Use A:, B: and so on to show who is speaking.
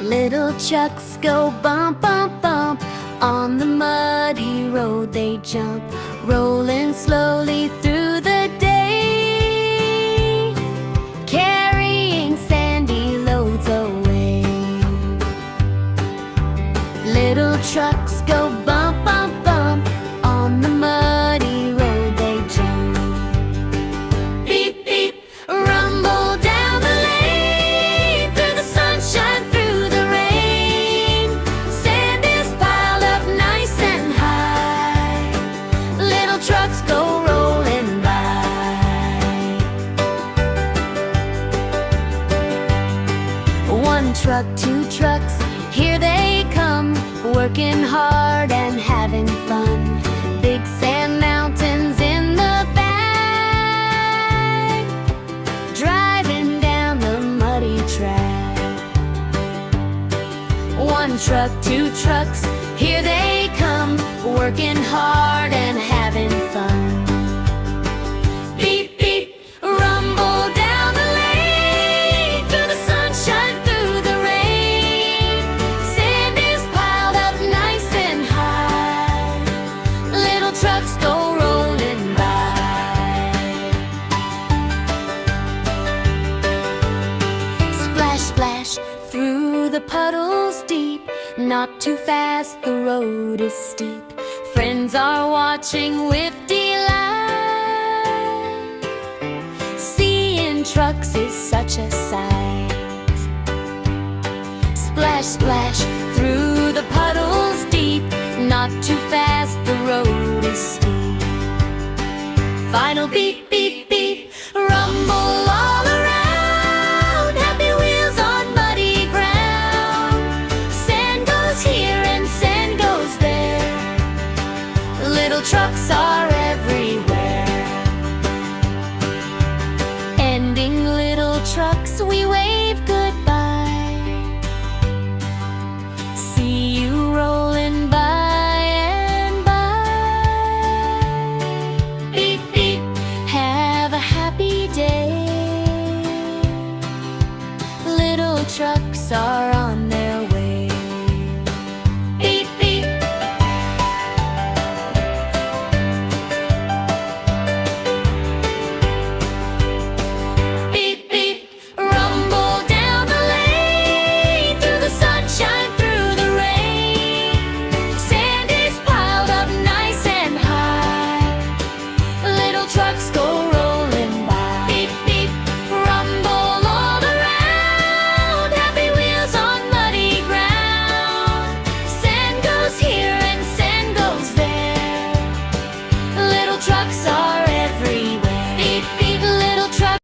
A: Little trucks go bump, bump, bump. On the muddy road they jump, rolling slowly through the day, carrying sandy loads away. Little trucks go bump, bump, bump. On the muddy road they jump. Beep, beep, rumble down the lane, through the sunshine, through the rain. Sand is piled up nice and high. Little trucks go rolling by. One truck, two trucks, here they come, working hard and having fun. Big sand mountains in the back, driving down the muddy track. One truck, two trucks, here they come, working hard and having fun. Beep, beep, rumble down the lane, through the sunshine, through the rain. Sand is piled up nice and high. Little trucks go rolling by. Splash, splash, through the puddles deep. Not too fast, the road is steep. Friends are watching with delight. Seeing trucks is such a sight. Splash, splash, through the puddles deep. Not too fast, the road is steep. Final beep, beep, beep, rumble all around. Happy wheels on muddy ground. Sand goes here and sand goes there. Little trucks are everywhere. Ending little trucks, we wave goodbye. See you rolling by and by. Beep, beep, have a happy day. Little trucks are on